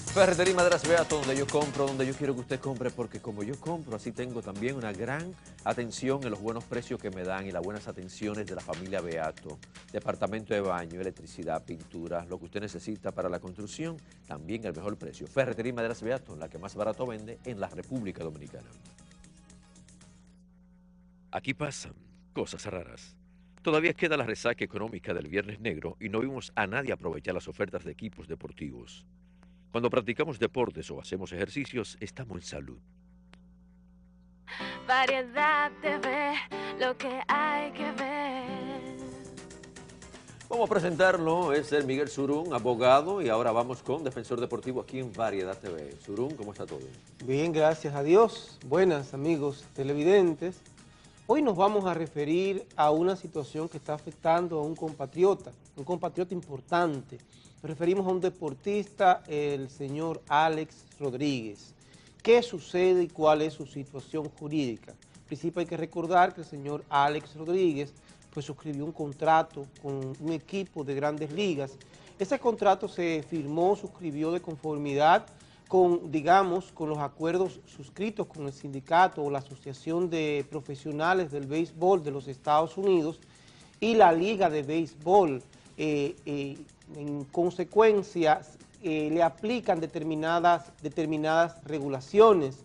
Ferretería y Maderas Beato, donde yo compro, donde yo quiero que usted compre, porque como yo compro, así tengo también una gran atención en los buenos precios que me dan y las buenas atenciones de la familia Beato. Departamento de baño, electricidad, pintura, lo que usted necesita para la construcción, también al mejor precio. Ferretería y Maderas Beato, la que más barato vende en la República Dominicana. Aquí pasan cosas raras. Todavía queda la resaca económica del Viernes Negro y no vimos a nadie aprovechar las ofertas de equipos deportivos. Cuando practicamos deportes o hacemos ejercicios, estamos en salud. Variedad TV, lo que hay que ver. Vamos a presentarlo, es el Miguel Surún, abogado, y ahora vamos con Defensor Deportivo aquí en Variedad TV. Surún, ¿cómo está todo? Bien, gracias a Dios. Buenas, amigos televidentes. Hoy nos vamos a referir a una situación que está afectando a un compatriota importante. Nos referimos a un deportista, el señor Alex Rodríguez. ¿Qué sucede y cuál es su situación jurídica? En principio hay que recordar que el señor Alex Rodríguez pues suscribió un contrato con un equipo de Grandes Ligas. Ese contrato se firmó, suscribió de conformidad con, digamos, con los acuerdos suscritos con el sindicato o la Asociación de Profesionales del Béisbol de los Estados Unidos y la Liga de Béisbol. En consecuencia, le aplican determinadas regulaciones.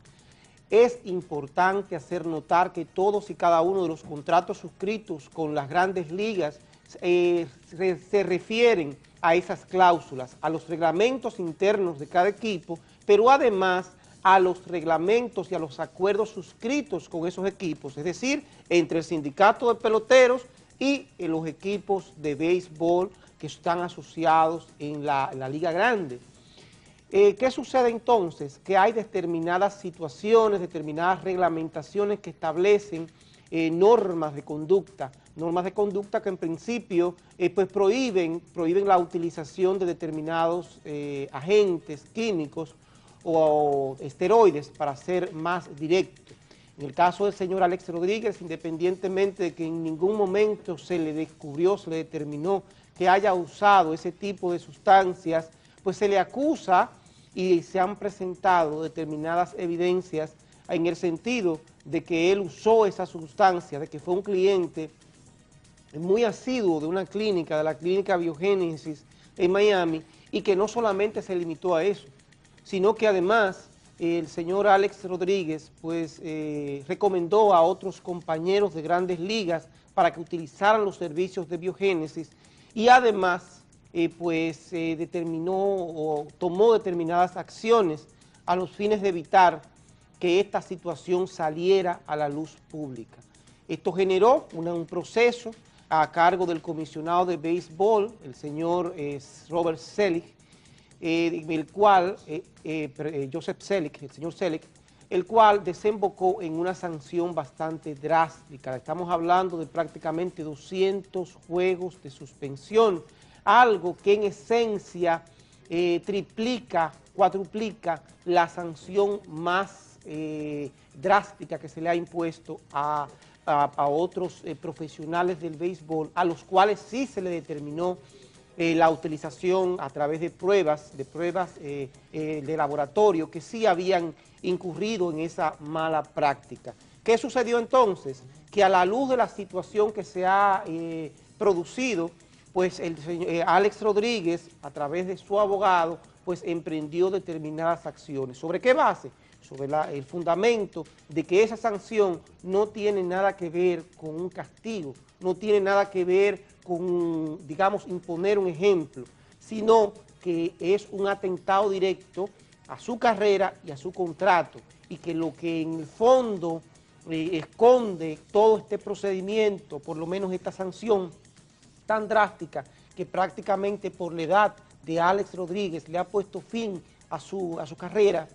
Es importante hacer notar que todos y cada uno de los contratos suscritos con las Grandes Ligas se refieren a esas cláusulas, a los reglamentos internos de cada equipo, pero además a los reglamentos y a los acuerdos suscritos con esos equipos, es decir, entre el sindicato de peloteros y los equipos de béisbol que están asociados en la Liga Grande. ¿Qué sucede entonces? Que hay determinadas situaciones, determinadas reglamentaciones que establecen normas de conducta que en principio pues prohíben la utilización de determinados agentes químicos o esteroides, para ser más directo. En el caso del señor Alex Rodríguez, independientemente de que en ningún momento se le descubrió, se le determinó que haya usado ese tipo de sustancias, pues se le acusa y se han presentado determinadas evidencias en el sentido de que él usó esa sustancia, de que fue un cliente muy asiduo de una clínica, de la clínica Biogénesis en Miami, y que no solamente se limitó a eso, sino que además el señor Alex Rodríguez pues recomendó a otros compañeros de Grandes Ligas para que utilizaran los servicios de Biogénesis, y además determinó o tomó determinadas acciones a los fines de evitar que esta situación saliera a la luz pública. Esto generó un proceso a cargo del comisionado de béisbol, el señor Robert Selig, el cual, Joseph Selig, el señor Selig, el cual desembocó en una sanción bastante drástica. Estamos hablando de prácticamente 200 juegos de suspensión, algo que en esencia triplica, cuadruplica la sanción más drástica que se le ha impuesto a otros profesionales del béisbol, a los cuales sí se le determinó la utilización a través de pruebas de laboratorio, que sí habían incurrido en esa mala práctica. ¿Qué sucedió entonces? Que a la luz de la situación que se ha producido, pues el señor Alex Rodríguez, a través de su abogado, pues emprendió determinadas acciones. ¿Sobre qué base? Sobre el fundamento de que esa sanción no tiene nada que ver con un castigo, no tiene nada que ver con, digamos, imponer un ejemplo, sino que es un atentado directo a su carrera y a su contrato, y que lo que en el fondo esconde todo este procedimiento, por lo menos esta sanción tan drástica, que prácticamente por la edad de Alex Rodríguez le ha puesto fin a su carrera,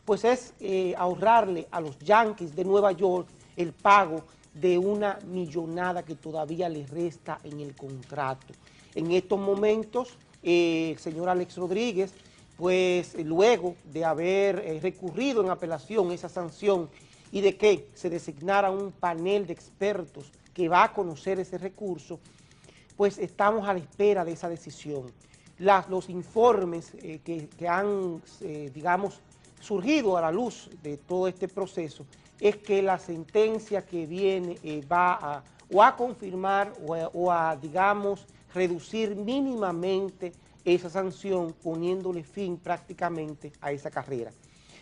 pues es ahorrarle a los Yankees de Nueva York el pago de una millonada que todavía les resta en el contrato. En estos momentos, el señor Alex Rodríguez, pues luego de haber recurrido en apelación esa sanción y de que se designara un panel de expertos que va a conocer ese recurso, pues estamos a la espera de esa decisión. los informes que han, digamos, surgido a la luz de todo este proceso, es que la sentencia que viene va a confirmar o a, digamos, reducir mínimamente esa sanción, poniéndole fin prácticamente a esa carrera.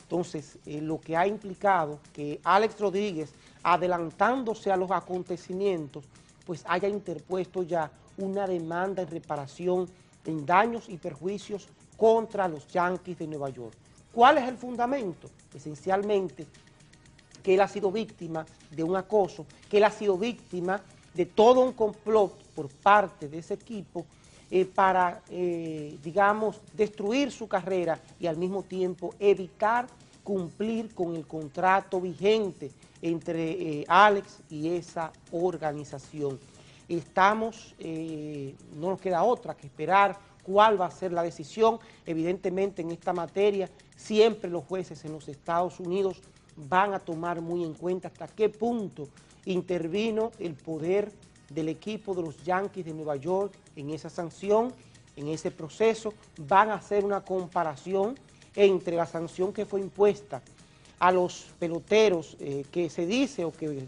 Entonces, lo que ha implicado que Alex Rodríguez, adelantándose a los acontecimientos, pues haya interpuesto ya una demanda en reparación en daños y perjuicios contra los Yankees de Nueva York. ¿Cuál es el fundamento? Esencialmente, que él ha sido víctima de un acoso, que él ha sido víctima de todo un complot por parte de ese equipo para, digamos, destruir su carrera y al mismo tiempo evitar cumplir con el contrato vigente entre Alex y esa organización. Estamos, no nos queda otra que esperar cuál va a ser la decisión. Evidentemente en esta materia siempre los jueces en los Estados Unidos van a tomar muy en cuenta hasta qué punto intervino el poder del equipo de los Yankees de Nueva York en esa sanción, en ese proceso. Van a hacer una comparación entre la sanción que fue impuesta a los peloteros que se dice o que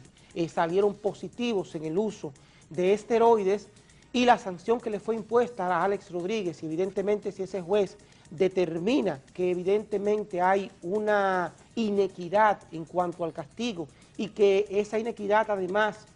salieron positivos en el uso de esteroides y la sanción que le fue impuesta a Alex Rodríguez. Y evidentemente si ese juez determina que evidentemente hay una inequidad en cuanto al castigo y que esa inequidad además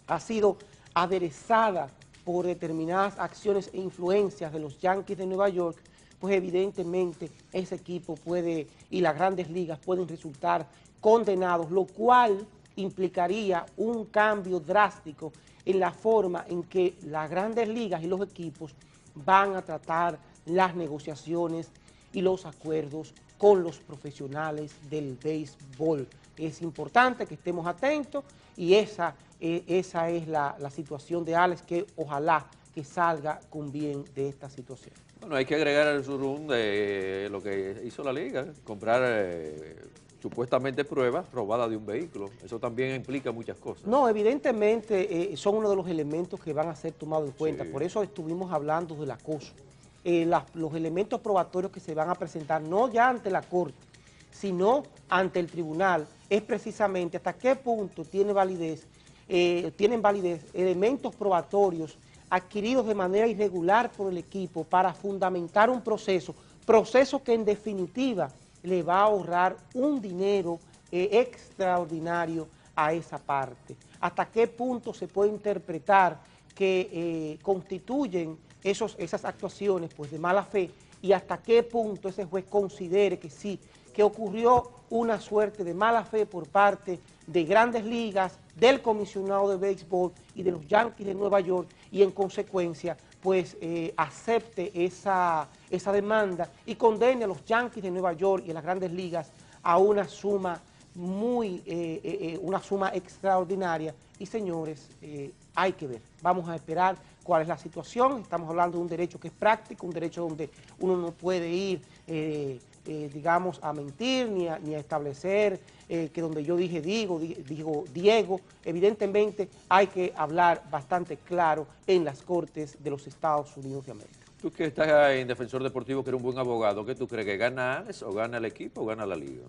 ha sido aderezada por determinadas acciones e influencias de los Yankees de Nueva York, pues evidentemente ese equipo puede y las grandes ligas pueden resultar condenados, lo cual implicaría un cambio drástico en la forma en que las grandes ligas y los equipos van a tratar las negociaciones y los acuerdos con los profesionales del béisbol. Es importante que estemos atentos y esa es la situación de Alex, que ojalá que salga con bien de esta situación. Bueno, hay que agregar al surún de lo que hizo la liga, comprar supuestamente pruebas robadas de un vehículo. Eso también implica muchas cosas. No, evidentemente son uno de los elementos que van a ser tomados en cuenta. Sí. Por eso estuvimos hablando del acoso. Los elementos probatorios que se van a presentar, no ya ante la corte, sino ante el tribunal, es precisamente hasta qué punto tienen validez elementos probatorios adquiridos de manera irregular por el equipo para fundamentar un proceso que en definitiva le va a ahorrar un dinero extraordinario a esa parte. Hasta qué punto se puede interpretar que constituyen esas actuaciones pues, de mala fe, y hasta qué punto ese juez considere que sí, que ocurrió una suerte de mala fe por parte de Grandes Ligas, del comisionado de béisbol y de los Yankees de Nueva York, y en consecuencia pues acepte esa demanda y condene a los Yankees de Nueva York y a las Grandes Ligas a una suma una suma extraordinaria. Y señores, hay que ver, vamos a esperar cuál es la situación. Estamos hablando de un derecho que es práctico, un derecho donde uno no puede ir, digamos, a mentir ni a establecer que donde yo dije digo Diego. Evidentemente hay que hablar bastante claro en las cortes de los Estados Unidos de América. Tú que estás en Defensor Deportivo, que eres un buen abogado, ¿qué tú crees? ¿Que gana Alex o gana el equipo o gana la liga?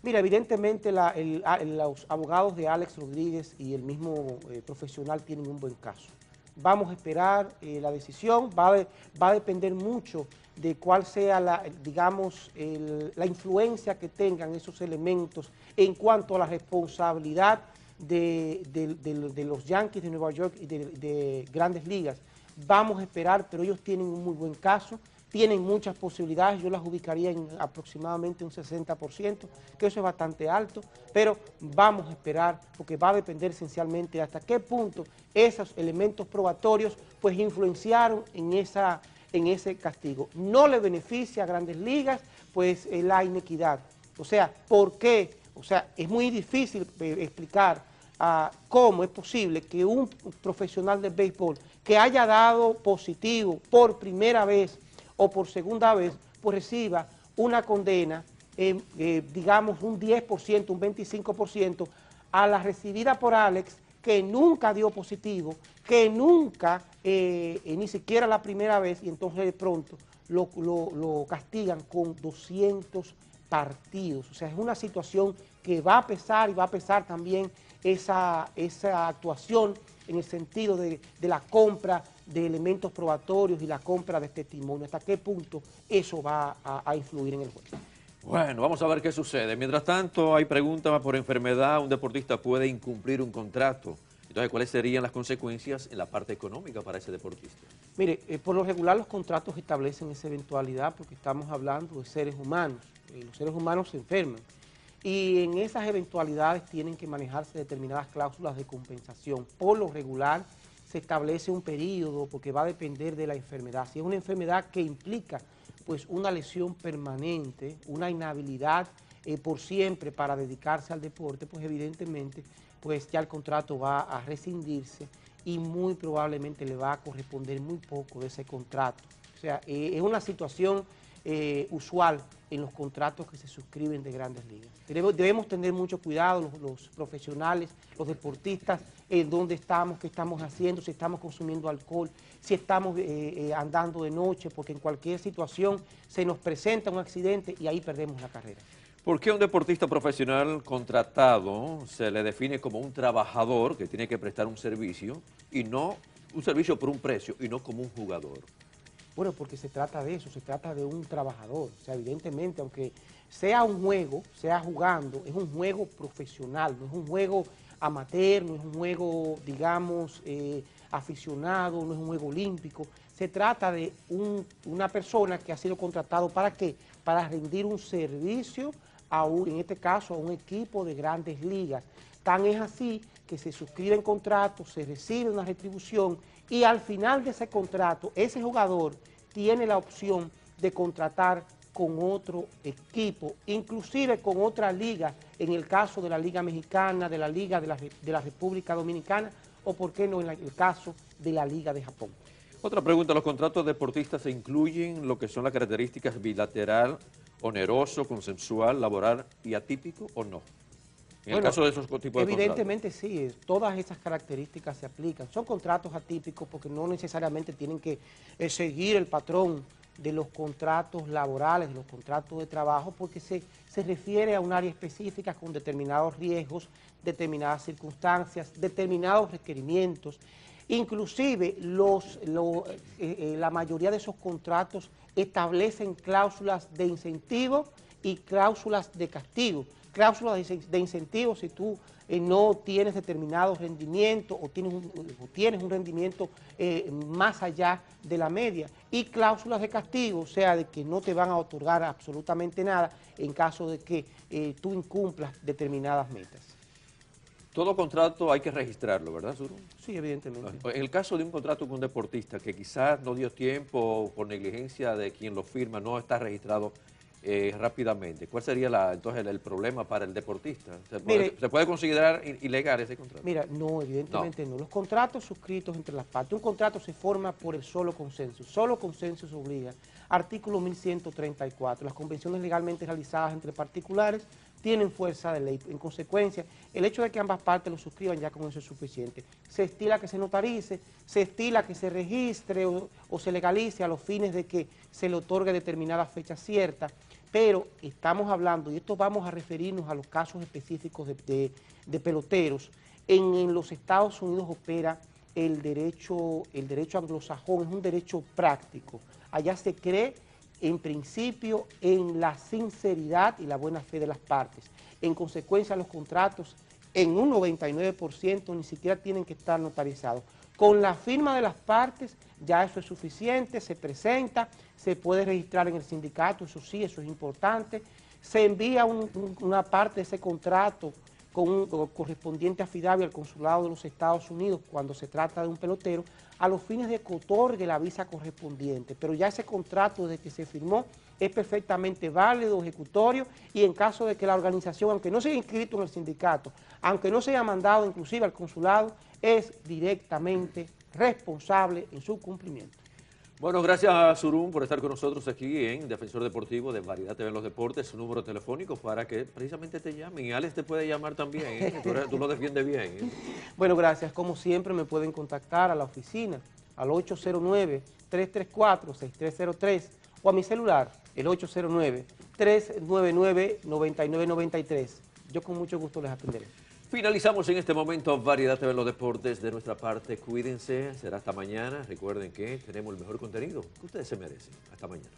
Mira, evidentemente los abogados de Alex Rodríguez y el mismo profesional tienen un buen caso. Vamos a esperar la decisión, va a depender mucho de cuál sea la influencia que tengan esos elementos en cuanto a la responsabilidad de los Yankees de Nueva York y de Grandes Ligas. Vamos a esperar, pero ellos tienen un muy buen caso, tienen muchas posibilidades, yo las ubicaría en aproximadamente un 60%, que eso es bastante alto, pero vamos a esperar porque va a depender esencialmente de hasta qué punto esos elementos probatorios pues influenciaron en ese castigo. No le beneficia a Grandes Ligas pues la inequidad. O sea, ¿por qué? O sea, es muy difícil explicar cómo es posible que un profesional del béisbol que haya dado positivo por primera vez o por segunda vez, pues reciba una condena, digamos un 10%, un 25%, a la recibida por Alex, que nunca dio positivo, que nunca, ni siquiera la primera vez, y entonces de pronto lo castigan con 200 partidos. O sea, es una situación que va a pesar y va a pesar también esa actuación en el sentido de la compra de elementos probatorios y la compra de testimonio. ¿Hasta qué punto eso va a influir en el juez? Bueno, vamos a ver qué sucede. Mientras tanto, hay preguntas por enfermedad. Un deportista puede incumplir un contrato. Entonces, ¿cuáles serían las consecuencias en la parte económica para ese deportista? Mire, por lo regular los contratos establecen esa eventualidad porque estamos hablando de seres humanos. Los seres humanos se enferman. Y en esas eventualidades tienen que manejarse determinadas cláusulas de compensación. Por lo regular se establece un periodo porque va a depender de la enfermedad. Si es una enfermedad que implica pues una lesión permanente, una inhabilidad por siempre para dedicarse al deporte, pues evidentemente pues ya el contrato va a rescindirse y muy probablemente le va a corresponder muy poco de ese contrato. O sea, es una situación usual en los contratos que se suscriben de Grandes Ligas. Debemos tener mucho cuidado los profesionales, los deportistas, en dónde estamos, qué estamos haciendo, si estamos consumiendo alcohol, si estamos andando de noche, porque en cualquier situación se nos presenta un accidente y ahí perdemos la carrera. ¿Por qué a un deportista profesional contratado se le define como un trabajador que tiene que prestar un servicio y no un servicio por un precio y no como un jugador? Bueno, porque se trata de eso, se trata de un trabajador. O sea, evidentemente, aunque sea un juego, sea jugando, es un juego profesional, no es un juego amateur, no es un juego, digamos, aficionado, no es un juego olímpico. Se trata de una persona que ha sido contratado ¿para qué? Para rendir un servicio, en este caso, a un equipo de Grandes Ligas. Tan es así que se suscriben contratos, se recibe una retribución y al final de ese contrato, ese jugador tiene la opción de contratar con otro equipo, inclusive con otra liga, en el caso de la Liga Mexicana, de la Liga de la República Dominicana, o por qué no en el caso de la Liga de Japón. Otra pregunta, ¿los contratos deportistas se incluyen lo que son las características bilateral, oneroso, consensual, laboral y atípico o no? En el caso de esos tipos de contratos. Evidentemente sí, todas esas características se aplican. Son contratos atípicos porque no necesariamente tienen que seguir el patrón de los contratos laborales, de los contratos de trabajo, porque se refiere a un área específica con determinados riesgos, determinadas circunstancias, determinados requerimientos. Inclusive la mayoría de esos contratos establecen cláusulas de incentivo y cláusulas de castigo. Cláusulas de incentivo si tú no tienes determinado rendimiento o tienes un rendimiento más allá de la media, y cláusulas de castigo, o sea, de que no te van a otorgar absolutamente nada en caso de que tú incumplas determinadas metas. Todo contrato hay que registrarlo, ¿verdad, Zuru? Sí, evidentemente. En el caso de un contrato con un deportista que quizás no dio tiempo por negligencia de quien lo firma, no está registrado rápidamente, ¿cuál sería entonces el problema para el deportista? ¿Se puede considerar ilegal ese contrato? Mira, no, evidentemente no. Los contratos suscritos entre las partes, un contrato se forma por el solo consenso se obliga. Artículo 1134, las convenciones legalmente realizadas entre particulares tienen fuerza de ley. En consecuencia, el hecho de que ambas partes lo suscriban ya con eso es suficiente. Se estila que se notarice, se estila que se registre o se legalice a los fines de que se le otorgue determinada fecha cierta, pero estamos hablando, y esto vamos a referirnos a los casos específicos de peloteros. En los Estados Unidos opera el derecho anglosajón, es un derecho práctico. Allá se cree en principio en la sinceridad y la buena fe de las partes. En consecuencia, los contratos en un 99% ni siquiera tienen que estar notarizados. Con la firma de las partes ya eso es suficiente, se presenta, se puede registrar en el sindicato, eso sí, eso es importante. Se envía una parte de ese contrato con un correspondiente affidavit al consulado de los Estados Unidos cuando se trata de un pelotero, a los fines de que otorgue la visa correspondiente, pero ya ese contrato desde que se firmó es perfectamente válido, ejecutorio, y en caso de que la organización, aunque no se haya inscrito en el sindicato, aunque no se haya mandado inclusive al consulado, es directamente responsable en su cumplimiento. Bueno, gracias a Surún por estar con nosotros aquí en Defensor Deportivo de Variedad TV en los Deportes, su número telefónico para que precisamente te llamen. Y Alex te puede llamar también, ¿eh? Tú lo defiendes bien, ¿eh? Bueno, gracias. Como siempre me pueden contactar a la oficina al 809-334-6303 o a mi celular, el 809-399-9993. Yo con mucho gusto les atenderé. Finalizamos en este momento Variedad TV en los Deportes. De nuestra parte, cuídense, será hasta mañana. Recuerden que tenemos el mejor contenido que ustedes se merecen. Hasta mañana.